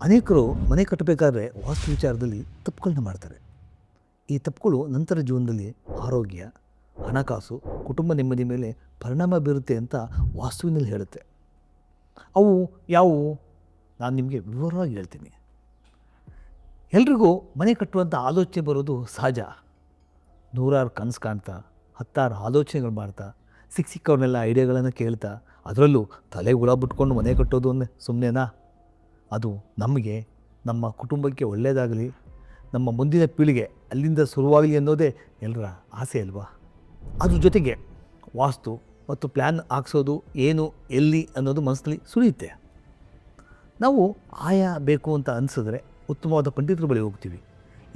ಅನೇಕರು ಮನೆ ಕಟ್ಟಬೇಕಾದ್ರೆ ವಾಸ್ತು ವಿಚಾರದಲ್ಲಿ ತಪ್ಪುಗಳನ್ನ ಮಾಡ್ತಾರೆ. ಈ ತಪ್ಪುಗಳು ನಂತರ ಜೀವನದಲ್ಲಿ ಆರೋಗ್ಯ, ಹಣಕಾಸು, ಕುಟುಂಬ ನೆಮ್ಮದಿ ಮೇಲೆ ಪರಿಣಾಮ ಬೀರುತ್ತೆ ಅಂತ ವಾಸ್ತುವಿನಲ್ಲಿ ಹೇಳುತ್ತೆ. ಅವು ಯಾವುವು? ನಾನು ನಿಮಗೆ ವಿವರವಾಗಿ ಹೇಳ್ತೀನಿ. ಎಲ್ರಿಗೂ ಮನೆ ಕಟ್ಟುವಂಥ ಆಲೋಚನೆ ಬರೋದು ಸಹಜ. ನೂರಾರು ಕನಸು ಕಾಣ್ತಾ, ಹತ್ತಾರು ಆಲೋಚನೆಗಳು ಮಾಡ್ತಾ, ಸಿಕ್ಕವ್ರನ್ನೆಲ್ಲ ಐಡಿಯಾಗಳನ್ನು ಕೇಳ್ತಾ, ಅದರಲ್ಲೂ ತಲೆಗೆ ಹುಳ ಬಿಟ್ಕೊಂಡು ಮನೆ ಕಟ್ಟೋದು ಅಂದರೆ ಸುಮ್ಮನೆನಾ? ಅದು ನಮಗೆ, ನಮ್ಮ ಕುಟುಂಬಕ್ಕೆ ಒಳ್ಳೆಯದಾಗಲಿ, ನಮ್ಮ ಮುಂದಿನ ಪೀಳಿಗೆ ಅಲ್ಲಿಂದ ಶುರುವಾಗಲಿ ಅನ್ನೋದೇ ಎಲ್ಲರ ಆಸೆ ಅಲ್ವಾ? ಅದ್ರ ಜೊತೆಗೆ ವಾಸ್ತು ಮತ್ತು ಪ್ಲ್ಯಾನ್ ಹಾಕ್ಸೋದು ಏನು, ಎಲ್ಲಿ ಅನ್ನೋದು ಮನಸ್ಸಲ್ಲಿ ಸುಳಿಯುತ್ತೆ. ನಾವು ಆಯಾ ಬೇಕು ಅಂತ ಅನಿಸಿದ್ರೆ ಉತ್ತಮವಾದ ಪಂಡಿತರ ಬಳಿ ಹೋಗ್ತೀವಿ.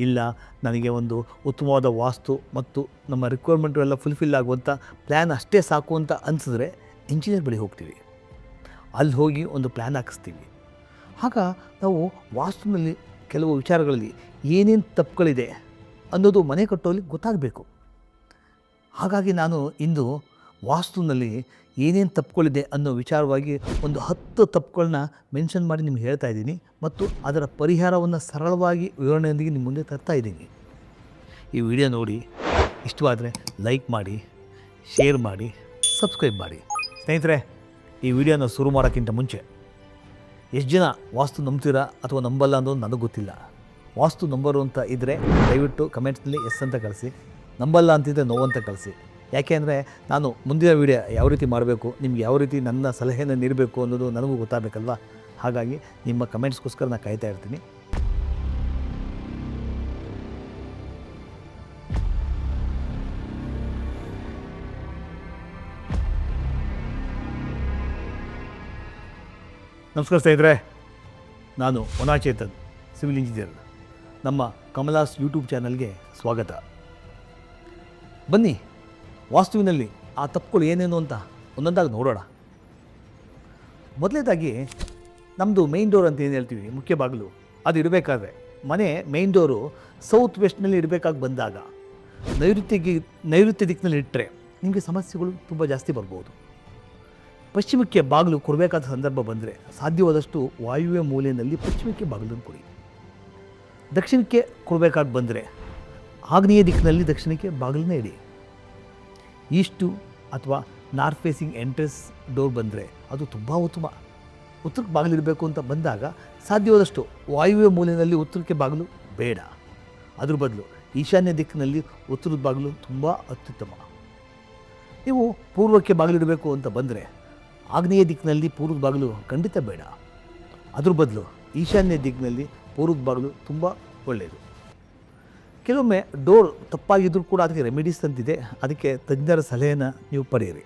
ಇಲ್ಲ, ನನಗೆ ಒಂದು ಉತ್ತಮವಾದ ವಾಸ್ತು ಮತ್ತು ನಮ್ಮ ರಿಕ್ವೈರ್ಮೆಂಟು ಎಲ್ಲ ಫುಲ್ಫಿಲ್ ಆಗುವಂಥ ಪ್ಲ್ಯಾನ್ ಅಷ್ಟೇ ಸಾಕು ಅಂತ ಅನಿಸಿದ್ರೆ ಇಂಜಿನಿಯರ್ ಬಳಿ ಹೋಗ್ತೀವಿ. ಅಲ್ಲಿ ಹೋಗಿ ಒಂದು ಪ್ಲ್ಯಾನ್ ಹಾಕಿಸ್ತೀವಿ. ಆಗ ನಾವು ವಾಸ್ತುವಿನಲ್ಲಿ ಕೆಲವು ವಿಚಾರಗಳಲ್ಲಿ ಏನೇನು ತಪ್ಪುಗಳಿದೆ ಅನ್ನೋದು ಮನೆ ಕಟ್ಟೋಲ್ಲಿ ಗೊತ್ತಾಗಬೇಕು. ಹಾಗಾಗಿ ನಾನು ಇಂದು ವಾಸ್ತುವಿನಲ್ಲಿ ಏನೇನು ತಪ್ಪುಗಳಿದೆ ಅನ್ನೋ ವಿಚಾರವಾಗಿ ಒಂದು 10 ತಪ್ಪುಗಳನ್ನ ಮೆನ್ಷನ್ ಮಾಡಿ ನಿಮ್ಗೆ ಹೇಳ್ತಾ ಇದ್ದೀನಿ ಮತ್ತು ಅದರ ಪರಿಹಾರವನ್ನು ಸರಳವಾಗಿ ವಿವರಣೆಯೊಂದಿಗೆ ನಿಮ್ಮ ಮುಂದೆ ತರ್ತಾ ಇದ್ದೀನಿ. ಈ ವಿಡಿಯೋ ನೋಡಿ ಇಷ್ಟವಾದರೆ ಲೈಕ್ ಮಾಡಿ, ಶೇರ್ ಮಾಡಿ, ಸಬ್ಸ್ಕ್ರೈಬ್ ಮಾಡಿ. ಸ್ನೇಹಿತರೆ, ಈ ವಿಡಿಯೋನ ಶುರು ಮಾಡೋಕ್ಕಿಂತ ಮುಂಚೆ ಎಷ್ಟು ಜನ ವಾಸ್ತು ನಂಬ್ತೀರಾ ಅಥವಾ ನಂಬಲ್ಲ ಅನ್ನೋದು ನನಗೆ ಗೊತ್ತಿಲ್ಲ. ವಾಸ್ತು ನಂಬರು ಅಂತ ಇದ್ದರೆ ದಯವಿಟ್ಟು ಕಮೆಂಟ್ಸ್ನಲ್ಲಿ ಎಸ್ ಅಂತ ಕಳಿಸಿ, ನಂಬಲ್ಲ ಅಂತಿದ್ದರೆ ನೋ ಅಂತ ಕಳಿಸಿ. ಯಾಕೆ ಅಂದರೆ ನಾನು ಮುಂದಿನ ವೀಡಿಯೋ ಯಾವ ರೀತಿ ಮಾಡಬೇಕು, ನಿಮ್ಗೆ ಯಾವ ರೀತಿ ನನ್ನ ಸಲಹೆಯನ್ನು ನೀಡಬೇಕು ಅನ್ನೋದು ನನಗೂ ಗೊತ್ತಾಗಬೇಕಲ್ವ. ಹಾಗಾಗಿ ನಿಮ್ಮ ಕಮೆಂಟ್ಸ್ಗೋಸ್ಕರ ನಾನು ಕಾಯ್ತಾ ಇರ್ತೀನಿ. ನಮಸ್ಕಾರ ಸ್ನೇಹಿತರೆ, ನಾನು ವನಾಚೇತನ್, ಸಿವಿಲ್ ಇಂಜಿನಿಯರ್. ನಮ್ಮ ಕಮಲಾಸ್ ಯೂಟ್ಯೂಬ್ ಚಾನಲ್ಗೆ ಸ್ವಾಗತ. ಬನ್ನಿ, ವಾಸ್ತುವಿನಲ್ಲಿ ಆ ತಪ್ಪುಗಳು ಏನೇನು ಅಂತ ಒಂದೊಂದಾಗಿ ನೋಡೋಣ. ಮೊದಲನೇದಾಗಿ ನಮ್ಮದು ಮೇಯ್ನ್ ಡೋರ್ ಅಂತ ಏನು ಹೇಳ್ತೀವಿ, ಮುಖ್ಯ ಬಾಗಿಲು, ಅದು ಇರಬೇಕಾದ್ರೆ ಮನೆ ಮೇಯ್ನ್ ಡೋರು ಸೌತ್ ವೆಸ್ಟ್ನಲ್ಲಿ ಇರಬೇಕಾಗಿ ಬಂದಾಗ ನೈಋತ್ಯ ದಿಕ್ಕಿನಲ್ಲಿ ಇಟ್ಟರೆ ನಿಮಗೆ ಸಮಸ್ಯೆಗಳು ತುಂಬ ಜಾಸ್ತಿ ಬರ್ಬೋದು. ಪಶ್ಚಿಮಕ್ಕೆ ಬಾಗಿಲು ಕೊಡಬೇಕಾದ ಸಂದರ್ಭ ಬಂದರೆ ಸಾಧ್ಯವಾದಷ್ಟು ವಾಯುವ್ಯ ಮೂಲೆಯಲ್ಲಿ ಪಶ್ಚಿಮಕ್ಕೆ ಬಾಗಿಲನ್ನು ಕೊಡಿ. ದಕ್ಷಿಣಕ್ಕೆ ಕೊಡಬೇಕಾಗಿ ಬಂದರೆ ಆಗ್ನೇಯ ದಿಕ್ಕಿನಲ್ಲಿ ದಕ್ಷಿಣಕ್ಕೆ ಬಾಗಿಲನ್ನ ಇಡಿ. ಈಸ್ಟು ಅಥವಾ ನಾರ್ತ್ ಫೇಸಿಂಗ್ ಎಂಟ್ರೆನ್ಸ್ ಡೋರ್ ಬಂದರೆ ಅದು ತುಂಬ ಉತ್ತಮ. ಉತ್ತರಕ್ಕೆ ಬಾಗಿಲಿರಬೇಕು ಅಂತ ಬಂದಾಗ ಸಾಧ್ಯವಾದಷ್ಟು ವಾಯುವ್ಯ ಮೂಲೆಯಲ್ಲಿ ಉತ್ತರಕ್ಕೆ ಬಾಗಿಲು ಬೇಡ. ಅದ್ರ ಬದಲು ಈಶಾನ್ಯ ದಿಕ್ಕಿನಲ್ಲಿ ಉತ್ತರದ ಬಾಗಿಲು ತುಂಬ ಅತ್ಯುತ್ತಮ. ನೀವು ಪೂರ್ವಕ್ಕೆ ಬಾಗಿಲಿಡಬೇಕು ಅಂತ ಬಂದರೆ ಆಗ್ನೇಯ ದಿಕ್ಕಿನಲ್ಲಿ ಪೂರ್ವದ ಬಾಗಿಲು ಖಂಡಿತ ಬೇಡ. ಅದ್ರ ಬದಲು ಈಶಾನ್ಯ ದಿಕ್ಕಿನಲ್ಲಿ ಪೂರ್ವದ ಬಾಗಿಲು ತುಂಬ ಒಳ್ಳೆಯದು. ಕೆಲವೊಮ್ಮೆ ಡೋರ್ ತಪ್ಪಾಗಿದ್ದರೂ ಕೂಡ ಅದಕ್ಕೆ ರೆಮಿಡೀಸ್ ಅಂತಿದೆ, ಅದಕ್ಕೆ ತಜ್ಞರ ಸಲಹೆಯನ್ನು ನೀವು ಪಡೆಯಿರಿ.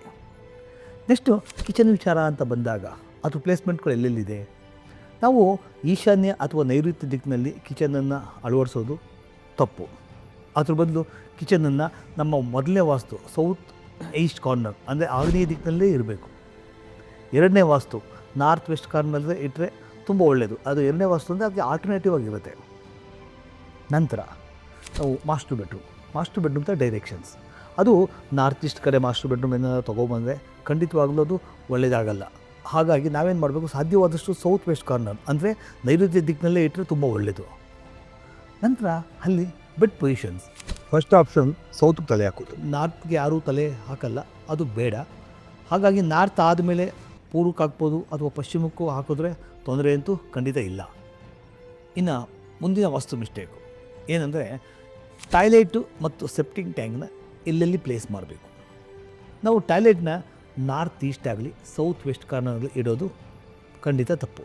ನೆಕ್ಸ್ಟು ಕಿಚನ್ ವಿಚಾರ ಅಂತ ಬಂದಾಗ ಅದು ಪ್ಲೇಸ್ಮೆಂಟ್ಗಳು ಎಲ್ಲೆಲ್ಲಿದೆ. ನಾವು ಈಶಾನ್ಯ ಅಥವಾ ನೈಋತ್ಯ ದಿಕ್ಕಿನಲ್ಲಿ ಕಿಚನನ್ನು ಅಳವಡಿಸೋದು ತಪ್ಪು. ಅದ್ರ ಬದಲು ಕಿಚನನ್ನು ನಮ್ಮ ಮೊದಲನೇ ವಾಸ್ತು ಸೌತ್ ಈಸ್ಟ್ ಕಾರ್ನರ್ ಅಂದರೆ ಆಗ್ನೇಯ ದಿಕ್ಕಿನಲ್ಲೇ ಇರಬೇಕು. ಎರಡನೇ ವಾಸ್ತು ನಾರ್ತ್ ವೆಸ್ಟ್ ಕಾರ್ನಲ್ಲೇ ಇಟ್ಟರೆ ತುಂಬ ಒಳ್ಳೆಯದು. ಅದು ಎರಡನೇ ವಾಸ್ತು ಅಂದರೆ ಅದಕ್ಕೆ ಆಲ್ಟರ್ನೇಟಿವ್ ಆಗಿರುತ್ತೆ. ನಂತರ ನಾವು ಮಾಸ್ಟರ್ ಬೆಡ್ರೂಮ್ ಅಂತ ಡೈರೆಕ್ಷನ್ಸ್, ಅದು ನಾರ್ತ್ ಈಸ್ಟ್ ಕಡೆ ಮಾಸ್ಟರ್ ಬೆಡ್ರೂಮ್ ಏನಾದರೂ ತೊಗೊಬಂದರೆ ಖಂಡಿತವಾಗಲೂ ಅದು ಒಳ್ಳೆಯದಾಗಲ್ಲ. ಹಾಗಾಗಿ ನಾವೇನು ಮಾಡಬೇಕು, ಸಾಧ್ಯವಾದಷ್ಟು ಸೌತ್ ವೆಸ್ಟ್ ಕಾರ್ನರ್ ಅಂದರೆ ನೈಋತ್ಯ ದಿಕ್ಕಿನಲ್ಲೇ ಇಟ್ಟರೆ ತುಂಬ ಒಳ್ಳೆಯದು. ನಂತರ ಅಲ್ಲಿ ಬೆಡ್ ಪೊಸಿಷನ್ಸ್, ಫಸ್ಟ್ ಆಪ್ಷನ್ ಸೌತ್ಗೆ ತಲೆ ಹಾಕೋದು. ನಾರ್ತ್ಗೆ ಯಾರೂ ತಲೆ ಹಾಕಲ್ಲ, ಅದು ಬೇಡ. ಹಾಗಾಗಿ ನಾರ್ತ್ ಆದಮೇಲೆ ಪೂರ್ವಕ್ಕೆ ಹಾಕ್ಬೋದು ಅಥವಾ ಪಶ್ಚಿಮಕ್ಕೂ ಹಾಕಿದ್ರೆ ತೊಂದರೆ ಅಂತೂ ಖಂಡಿತ ಇಲ್ಲ. ಇನ್ನು ಮುಂದಿನ ವಾಸ್ತು ಮಿಸ್ಟೇಕು ಏನಂದರೆ ಟಾಯ್ಲೆಟು ಮತ್ತು ಸೆಪ್ಟಿಂಗ್ ಟ್ಯಾಂಕ್ನ ಎಲ್ಲೆಲ್ಲಿ ಪ್ಲೇಸ್ ಮಾಡಬೇಕು. ನಾವು ಟಾಯ್ಲೆಟ್ನ ನಾರ್ತ್ ಈಸ್ಟ್ ಆಗಲಿ ಸೌತ್ ವೆಸ್ಟ್ ಕಾರ್ನರಲ್ಲಿ ಇಡೋದು ಖಂಡಿತ ತಪ್ಪು.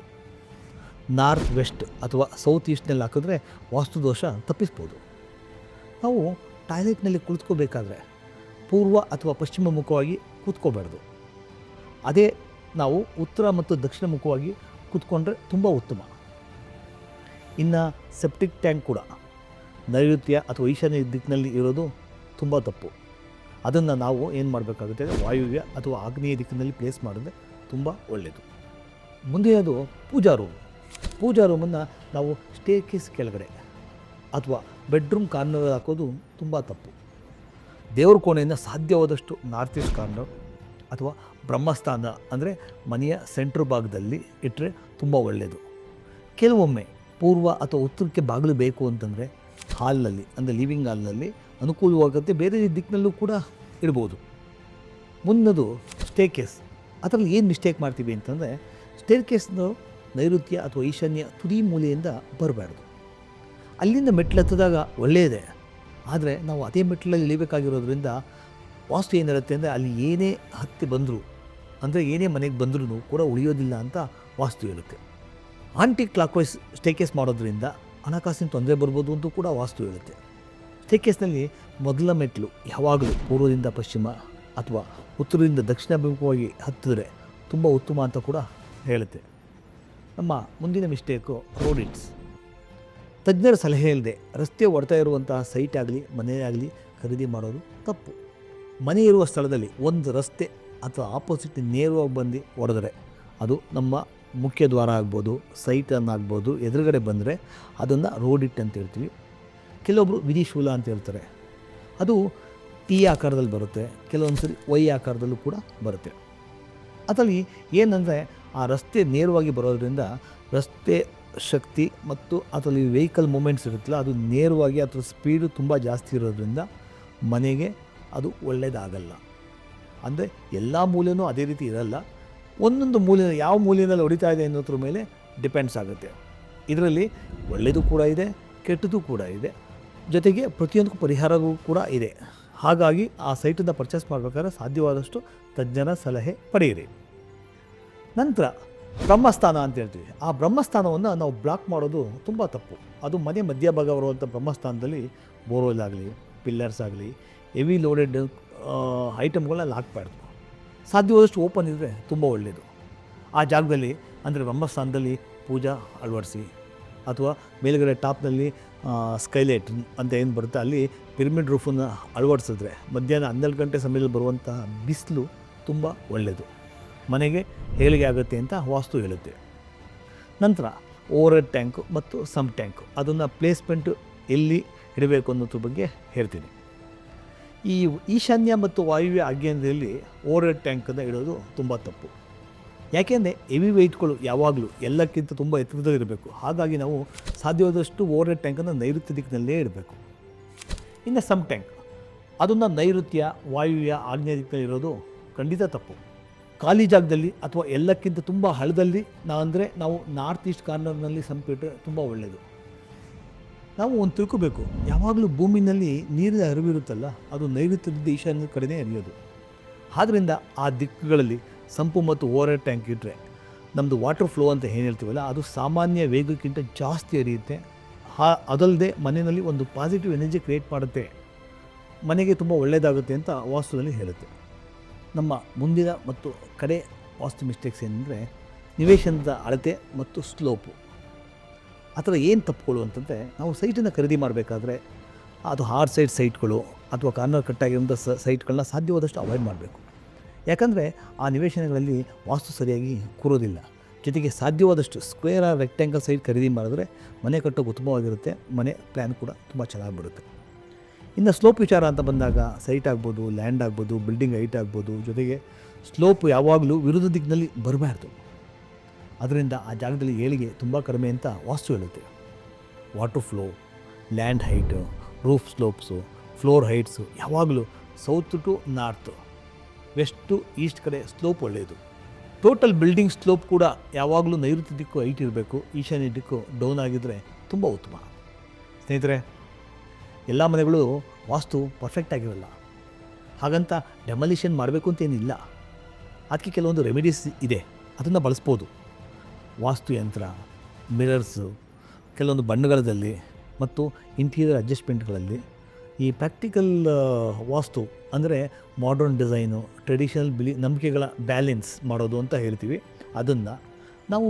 ನಾರ್ತ್ ವೆಸ್ಟ್ ಅಥವಾ ಸೌತ್ ಈಸ್ಟ್ನಲ್ಲಿ ಹಾಕಿದ್ರೆ ವಾಸ್ತುದೋಷ ತಪ್ಪಿಸ್ಬೋದು. ನಾವು ಟಾಯ್ಲೆಟ್ನಲ್ಲಿ ಕುಳಿತುಕೋಬೇಕಾದ್ರೆ ಪೂರ್ವ ಅಥವಾ ಪಶ್ಚಿಮ ಮುಖವಾಗಿ ಕೂತ್ಕೋಬಾರ್ದು. ಅದೇ ನಾವು ಉತ್ತರ ಮತ್ತು ದಕ್ಷಿಣ ಮುಖವಾಗಿ ಕೂತ್ಕೊಂಡ್ರೆ ತುಂಬ ಉತ್ತಮ. ಇನ್ನು ಸೆಪ್ಟಿಕ್ ಟ್ಯಾಂಕ್ ಕೂಡ ನೈಋತ್ಯ ಅಥವಾ ಈಶಾನ್ಯ ದಿಕ್ಕಿನಲ್ಲಿ ಇರೋದು ತುಂಬ ತಪ್ಪು. ಅದನ್ನು ನಾವು ಏನು ಮಾಡಬೇಕಾಗುತ್ತೆ, ವಾಯುವ್ಯ ಅಥವಾ ಆಗ್ನೇಯ ದಿಕ್ಕಿನಲ್ಲಿ ಪ್ಲೇಸ್ ಮಾಡಿದ್ರೆ ತುಂಬ ಒಳ್ಳೆಯದು. ಮುಂದೆಯದು ಪೂಜಾ ರೂಮನ್ನು ನಾವು ಸ್ಟೇರ್ಕೇಸ್ ಕೆಳಗಡೆ ಅಥವಾ ಬೆಡ್ರೂಮ್ ಕಾರ್ನರ್ ಹಾಕೋದು ತುಂಬ ತಪ್ಪು. ದೇವ್ರ ಕೋಣೆಯನ್ನು ಸಾಧ್ಯವಾದಷ್ಟು ನಾರ್ತ್ ಈಸ್ಟ್ ಕಾರ್ನರ್ ಅಥವಾ ಬ್ರಹ್ಮಸ್ಥಾನ ಅಂದರೆ ಮನೆಯ ಸೆಂಟ್ರ್ ಭಾಗದಲ್ಲಿ ಇಟ್ಟರೆ ತುಂಬ ಒಳ್ಳೆಯದು. ಕೆಲವೊಮ್ಮೆ ಪೂರ್ವ ಅಥವಾ ಉತ್ತರಕ್ಕೆ ಬಾಗಿಲು ಬೇಕು ಅಂತಂದರೆ ಹಾಲ್ನಲ್ಲಿ ಅಂದರೆ ಲಿವಿಂಗ್ ಹಾಲ್ನಲ್ಲಿ ಅನುಕೂಲವಾಗುತ್ತೆ, ಬೇರೆ ದಿಕ್ಕಿನಲ್ಲೂ ಕೂಡ ಇಡ್ಬೋದು. ಮುಂದದು ಸ್ಟೇರ್ಕೇಸ್. ಅದರಲ್ಲಿ ಏನು ಮಿಸ್ಟೇಕ್ ಮಾಡ್ತೀವಿ ಅಂತಂದರೆ ಸ್ಟೇರ್ಕೇಸ್ನ ನೈಋತ್ಯ ಅಥವಾ ಈಶಾನ್ಯ ತುದಿ ಮೂಲೆಯಿಂದ ಬರಬಾರ್ದು. ಅಲ್ಲಿಂದ ಮೆಟ್ಲು ಹತ್ತಿದಾಗ ಒಳ್ಳೆಯದೇ, ಆದರೆ ನಾವು ಅದೇ ಮೆಟ್ಲಲ್ಲಿ ಇಳಿಬೇಕಾಗಿರೋದ್ರಿಂದ ವಾಸ್ತು ಏನಿರುತ್ತೆ ಅಂದರೆ ಅಲ್ಲಿ ಏನೇ ಹತ್ತಿ ಬಂದರೂ ಅಂದರೆ ಏನೇ ಮನೆಗೆ ಬಂದ್ರೂ ಕೂಡ ಉಳಿಯೋದಿಲ್ಲ ಅಂತ ವಾಸ್ತು ಹೇಳುತ್ತೆ. ಆಂಟಿ ಕ್ಲಾಕ್ ವೈಸ್ ಸ್ಟೇರ್ಕೇಸ್ ಮಾಡೋದ್ರಿಂದ ಹಣಕಾಸಿನ ತೊಂದರೆ ಬರ್ಬೋದು ಅಂತೂ ಕೂಡ ವಾಸ್ತು ಹೇಳುತ್ತೆ. ಸ್ಟೇರ್ಕೇಸ್ನಲ್ಲಿ ಮೊದಲ ಮೆಟ್ಲು ಯಾವಾಗಲೂ ಪೂರ್ವದಿಂದ ಪಶ್ಚಿಮ ಅಥವಾ ಉತ್ತರದಿಂದ ದಕ್ಷಿಣಾಭಿಮುಖವಾಗಿ ಹತ್ತಿದ್ರೆ ತುಂಬ ಉತ್ತಮ ಅಂತ ಕೂಡ ಹೇಳುತ್ತೆ. ನಮ್ಮ ಮುಂದಿನ ಮಿಸ್ಟೇಕು ರೋಡಿಟ್ಸ್. ತಜ್ಞರ ಸಲಹೆ ಇಲ್ಲದೆ ರಸ್ತೆ ಹೊಡ್ತಾ ಇರುವಂತಹ ಸೈಟ್ ಆಗಲಿ ಮನೆ ಆಗಲಿ ಖರೀದಿ ಮಾಡೋದು ತಪ್ಪು. ಮನೆ ಇರುವ ಸ್ಥಳದಲ್ಲಿ ಒಂದು ರಸ್ತೆ ಅಥವಾ ಆಪೋಸಿಟ್ ನೇರವಾಗಿ ಬಂದು ಹೊಡೆದ್ರೆ ಅದು ನಮ್ಮ ಮುಖ್ಯ ದ್ವಾರ ಆಗ್ಬೋದು, ಸೈಟನ್ನಾಗ್ಬೋದು, ಎದುರುಗಡೆ ಬಂದರೆ ಅದನ್ನು ರೋಡಿಟ್ ಅಂತ ಹೇಳ್ತೀವಿ. ಕೆಲವೊಬ್ಬರು ವಿಧಿಶೂಲ ಅಂತ ಹೇಳ್ತಾರೆ. ಅದು ಟಿ ಆಕಾರದಲ್ಲಿ ಬರುತ್ತೆ, ಕೆಲವೊಂದು ಸರಿ ವೈ ಆಕಾರದಲ್ಲೂ ಕೂಡ ಬರುತ್ತೆ. ಅದರಲ್ಲಿ ಏನಂದರೆ ಆ ರಸ್ತೆ ನೇರವಾಗಿ ಬರೋದ್ರಿಂದ ರಸ್ತೆ ಶಕ್ತಿ ಮತ್ತು ಅದರಲ್ಲಿ ವೆಹಿಕಲ್ ಮೂಮೆಂಟ್ಸ್ ಇರುತ್ತಲ್ಲ ಅದು ನೇರವಾಗಿ ಅದರ ಸ್ಪೀಡು ತುಂಬ ಜಾಸ್ತಿ ಇರೋದ್ರಿಂದ ಮನೆಗೆ ಅದು ಒಳ್ಳೆಯದಾಗಲ್ಲ. ಅಂದರೆ ಎಲ್ಲ ಮೂಲೆಯೂ ಅದೇ ರೀತಿ ಇರಲ್ಲ, ಒಂದೊಂದು ಮೂಲೆ ಯಾವ ಮೂಲೆಯಲ್ಲಿ ಹೊಡಿತಾ ಇದೆ ಅನ್ನೋದ್ರ ಮೇಲೆ ಡಿಪೆಂಡ್ಸ್ ಆಗುತ್ತೆ. ಇದರಲ್ಲಿ ಒಳ್ಳೆಯದು ಕೂಡ ಇದೆ, ಕೆಟ್ಟದ್ದು ಕೂಡ ಇದೆ, ಜೊತೆಗೆ ಪ್ರತಿಯೊಂದಕ್ಕೂ ಪರಿಹಾರವೂ ಕೂಡ ಇದೆ. ಹಾಗಾಗಿ ಆ ಸೈಟನ್ನು ಪರ್ಚೇಸ್ ಮಾಡಬೇಕಾದ್ರೆ ಸಾಧ್ಯವಾದಷ್ಟು ತಜ್ಞರ ಸಲಹೆ ಪಡೆಯಿರಿ. ನಂತರ ಬ್ರಹ್ಮಸ್ಥಾನ ಅಂತ ಹೇಳ್ತೀವಿ. ಆ ಬ್ರಹ್ಮಸ್ಥಾನವನ್ನು ನಾವು ಬ್ಲಾಕ್ ಮಾಡೋದು ತುಂಬ ತಪ್ಪು. ಅದು ಮನೆ ಮಧ್ಯಭಾಗ ಬರುವಂಥ ಬ್ರಹ್ಮಸ್ಥಾನದಲ್ಲಿ ಬೋರ್ವೆಲ್ ಆಗಲಿ, ಪಿಲ್ಲರ್ಸ್ ಆಗಲಿ, ಹೆವಿ ಲೋಡೆಡ್ ಐಟಮ್ಗಳನ್ನ ಹಾಕಬಾರ್ದು. ಸಾಧ್ಯವಾದಷ್ಟು ಓಪನ್ ಇದ್ದರೆ ತುಂಬ ಒಳ್ಳೆಯದು. ಆ ಜಾಗದಲ್ಲಿ ಅಂದರೆ ಬ್ರಹ್ಮಸ್ಥಾನದಲ್ಲಿ ಪೂಜಾ ಅಳವಡಿಸಿ, ಅಥವಾ ಮೇಲುಗಡೆ ಟಾಪ್ನಲ್ಲಿ ಸ್ಕೈಲೈಟ್ ಅಂತ ಏನು ಬರುತ್ತೆ ಅಲ್ಲಿ ಪಿರಮಿಡ್ ರೂಫನ್ನು ಅಳವಡಿಸಿದ್ರೆ ಮಧ್ಯಾಹ್ನ 12 ಗಂಟೆ ಸಮಯದಲ್ಲಿ ಬರುವಂಥ ಬಿಸಿಲು ತುಂಬ ಒಳ್ಳೆಯದು, ಮನೆಗೆ ಏಳಿಗೆ ಆಗುತ್ತೆ ಅಂತ ವಾಸ್ತು ಹೇಳುತ್ತೆ. ನಂತರ ಓವರ್ ಹೆಡ್ ಟ್ಯಾಂಕು ಮತ್ತು ಸಮ್ ಟ್ಯಾಂಕು, ಅದನ್ನು ಪ್ಲೇಸ್ಮೆಂಟು ಎಲ್ಲಿ ಇಡಬೇಕು ಅನ್ನೋದ್ರ ಬಗ್ಗೆ ಹೇಳ್ತೀನಿ. ಈ ಈಶಾನ್ಯ ಮತ್ತು ವಾಯುವ್ಯ ಆಗ್ನೇಯದಲ್ಲಿ ಓವರ್ ಹೆಡ್ ಟ್ಯಾಂಕನ್ನು ಇಡೋದು ತುಂಬ ತಪ್ಪು. ಯಾಕೆಂದರೆ ಹೆವಿ ವೆಯ್ಟ್ಗಳು ಯಾವಾಗಲೂ ಎಲ್ಲಕ್ಕಿಂತ ತುಂಬ ಎತ್ತರದಲ್ಲಿರಬೇಕು. ಹಾಗಾಗಿ ನಾವು ಸಾಧ್ಯವಾದಷ್ಟು ಓವರ್ ಹೆಡ್ ಟ್ಯಾಂಕನ್ನು ನೈಋತ್ಯ ದಿಕ್ಕಿನಲ್ಲೇ ಇಡಬೇಕು. ಇನ್ನು ಸಮ್ ಟ್ಯಾಂಕ್, ಅದನ್ನು ನೈಋತ್ಯ, ವಾಯುವ್ಯ, ಆಗ್ನೇಯ ದಿಕ್ಕಿನಲ್ಲಿ ಇರೋದು ಖಂಡಿತ ತಪ್ಪು. ಖಾಲಿ ಜಾಗದಲ್ಲಿ ಅಥವಾ ಎಲ್ಲಕ್ಕಿಂತ ತುಂಬ ಹಳದಲ್ಲಿ ಅಂದರೆ ನಾವು ನಾರ್ತ್ ಈಸ್ಟ್ ಕಾರ್ನರ್ನಲ್ಲಿ ಸಂಪಿಟ್ರೆ ತುಂಬ ಒಳ್ಳೆಯದು. ನಾವು ಒಂದು ತಿಳ್ಕೋಬೇಕು, ಯಾವಾಗಲೂ ಭೂಮಿನಲ್ಲಿ ನೀರಿನ ಹರಿವಿರುತ್ತಲ್ಲ ಅದು ನೈಋತ್ಯದಿಂದ ಈಶಾನ್ಯ ಕಡೆನೇ ಹರಿಯೋದು. ಆದ್ದರಿಂದ ಆ ದಿಕ್ಕುಗಳಲ್ಲಿ ಸಂಪು ಮತ್ತು ಓವರ್ ಹೆಡ್ ಟ್ಯಾಂಕ್ ಇಟ್ಟರೆ ನಮ್ಮದು ವಾಟರ್ ಫ್ಲೋ ಅಂತ ಏನು ಹೇಳ್ತೀವಲ್ಲ ಅದು ಸಾಮಾನ್ಯ ವೇಗಕ್ಕಿಂತ ಜಾಸ್ತಿ ಹರಿಯುತ್ತೆ. ಅದಲ್ಲದೆ ಮನೆಯಲ್ಲಿ ಒಂದು ಪಾಸಿಟಿವ್ ಎನರ್ಜಿ ಕ್ರಿಯೇಟ್ ಮಾಡುತ್ತೆ, ಮನೆಗೆ ತುಂಬ ಒಳ್ಳೆಯದಾಗುತ್ತೆ ಅಂತ ವಾಸ್ತುದಲ್ಲಿ ಹೇಳುತ್ತೆ. ನಮ್ಮ ಮುಂದಿನ ಮತ್ತು ಕಡೆ ವಾಸ್ತು ಮಿಸ್ಟೇಕ್ಸ್ ಏನಂದರೆ ನಿವೇಶನದ ಅಳತೆ ಮತ್ತು ಸ್ಲೋಪು. ಆ ಥರ ಏನು ತಪ್ಪುಗಳು ಅಂತಂದರೆ ನಾವು ಸೈಟನ್ನು ಖರೀದಿ ಮಾಡಬೇಕಾದ್ರೆ ಅದು ಹಾರ್ಡ್ ಸೈಡ್ ಸೈಟ್ಗಳು ಅಥವಾ ಕಾರ್ನರ್ ಕಟ್ಟಾಗಿರುವಂಥ ಸೈಟ್ಗಳನ್ನ ಸಾಧ್ಯವಾದಷ್ಟು ಅವಾಯ್ಡ್ ಮಾಡಬೇಕು. ಯಾಕಂದರೆ ಆ ನಿವೇಶನಗಳಲ್ಲಿ ವಾಸ್ತು ಸರಿಯಾಗಿ ಕೂರೋದಿಲ್ಲ. ಜೊತೆಗೆ ಸಾಧ್ಯವಾದಷ್ಟು ಸ್ಕ್ವೇರ್ ಆರ್ ರೆಕ್ಟ್ಯಾಂಗಲ್ ಸೈಟ್ ಖರೀದಿ ಮಾಡಿದ್ರೆ ಮನೆ ಕಟ್ಟೋಕೆ ಉತ್ತಮವಾಗಿರುತ್ತೆ, ಮನೆ ಪ್ಲ್ಯಾನ್ ಕೂಡ ತುಂಬ ಚೆನ್ನಾಗಿ ಬರುತ್ತೆ. ಇನ್ನು ಸ್ಲೋಪ್ ವಿಚಾರ ಅಂತ ಬಂದಾಗ ಸೈಟ್ ಆಗ್ಬೋದು, ಲ್ಯಾಂಡ್ ಆಗ್ಬೋದು, ಬಿಲ್ಡಿಂಗ್ ಹೈಟ್ ಆಗ್ಬೋದು, ಜೊತೆಗೆ ಸ್ಲೋಪ್ ಯಾವಾಗಲೂ ವಿರುದ್ಧ ದಿಕ್ಕಿನಲ್ಲಿ ಬರಬಾರ್ದು. ಅದರಿಂದ ಆ ಜಾಗದಲ್ಲಿ ಏಳಿಗೆ ತುಂಬ ಕಡಿಮೆ ಅಂತ ವಾಸ್ತು ಹೇಳುತ್ತೆ. Water flow, land height, roof slopes, floor heights ಯಾವಾಗಲೂ south to north, west to east ಕಡೆ ಸ್ಲೋಪ್ ಒಳ್ಳೆಯದು. ಟೋಟಲ್ ಬಿಲ್ಡಿಂಗ್ ಸ್ಲೋಪ್ ಕೂಡ ಯಾವಾಗಲೂ ನೈಋತ್ಯ ದಿಕ್ಕು ಹೈಟ್ ಇರಬೇಕು, ಈಶಾನ್ಯ ದಿಕ್ಕು ಡೌನ್ ಆಗಿದ್ದರೆ ತುಂಬ ಉತ್ತಮ. ಸ್ನೇಹಿತರೆ, ಎಲ್ಲ ಮನೆಗಳು ವಾಸ್ತು ಪರ್ಫೆಕ್ಟ್ ಆಗಿರಲ್ಲ, ಹಾಗಂತ ಡೆಮಾಲಿಷನ್ ಮಾಡಬೇಕು ಅಂತೇನಿಲ್ಲ. ಅದಕ್ಕೆ ಕೆಲವೊಂದು ರೆಮಿಡೀಸ್ ಇದೆ, ಅದನ್ನು ಬಳಸ್ಬೋದು. ವಾಸ್ತು ಯಂತ್ರ, ಮಿರರ್ಸು, ಕೆಲವೊಂದು ಬಣ್ಣಗಳಲ್ಲಿ ಮತ್ತು ಇಂಟೀರಿಯರ್ ಅಡ್ಜಸ್ಟ್ಮೆಂಟ್ಗಳಲ್ಲಿ ಈ ಪ್ರಾಕ್ಟಿಕಲ್ ವಾಸ್ತು ಅಂದರೆ ಮಾಡರ್ನ್ ಡಿಸೈನು, ಟ್ರೆಡಿಷನಲ್ ನಂಬಿಕೆಗಳ ಬ್ಯಾಲೆನ್ಸ್ ಮಾಡೋದು ಅಂತ ಹೇಳ್ತೀವಿ. ಅದನ್ನು ನಾವು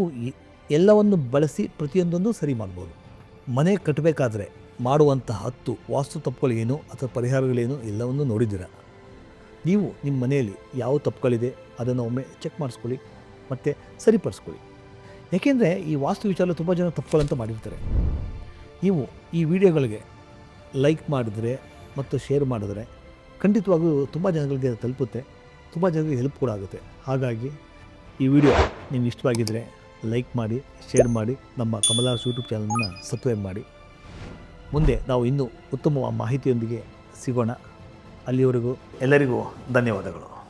ಎಲ್ಲವನ್ನು ಬಳಸಿ ಪ್ರತಿಯೊಂದನ್ನು ಸರಿ ಮಾಡ್ಬೋದು. ಮನೆ ಕಟ್ಟಬೇಕಾದ್ರೆ ಮಾಡುವಂಥ 10 ವಾಸ್ತು ತಪ್ಪುಗಳೇನು ಅಥವಾ ಪರಿಹಾರಗಳೇನು ಎಲ್ಲವನ್ನೂ ನೋಡಿದ್ದೀರ. ನೀವು ನಿಮ್ಮ ಮನೆಯಲ್ಲಿ ಯಾವ ತಪ್ಪುಗಳಿದೆ ಅದನ್ನು ಒಮ್ಮೆ ಚೆಕ್ ಮಾಡಿಸ್ಕೊಳ್ಳಿ ಮತ್ತು ಸರಿಪಡಿಸ್ಕೊಳ್ಳಿ. ಏಕೆಂದರೆ ಈ ವಾಸ್ತು ವಿಚಾರ ತುಂಬ ಜನ ತಪ್ಪುಗಳಂತ ಮಾಡಿರ್ತಾರೆ. ನೀವು ಈ ವಿಡಿಯೋಗಳಿಗೆ ಲೈಕ್ ಮಾಡಿದರೆ ಮತ್ತು ಶೇರ್ ಮಾಡಿದ್ರೆ ಖಂಡಿತವಾಗೂ ತುಂಬ ಜನಗಳಿಗೆ ತಲುಪುತ್ತೆ, ತುಂಬ ಜನರಿಗೆ ಹೆಲ್ಪ್ ಕೂಡ ಆಗುತ್ತೆ. ಹಾಗಾಗಿ ಈ ವಿಡಿಯೋ ನಿಮ್ಗೆ ಇಷ್ಟವಾಗಿದ್ದರೆ ಲೈಕ್ ಮಾಡಿ, ಶೇರ್ ಮಾಡಿ, ನಮ್ಮ ಕಮಲಾಸ್ ಯೂಟ್ಯೂಬ್ ಚಾನಲನ್ನು ಸಬ್ಸ್ಕ್ರೈಬ್ ಮಾಡಿ. ಮುಂದೆ ನಾವು ಇನ್ನೂ ಉತ್ತಮ ಮಾಹಿತಿಯೊಂದಿಗೆ ಸಿಗೋಣ. ಅಲ್ಲಿಯವರೆಗೂ ಎಲ್ಲರಿಗೂ ಧನ್ಯವಾದಗಳು.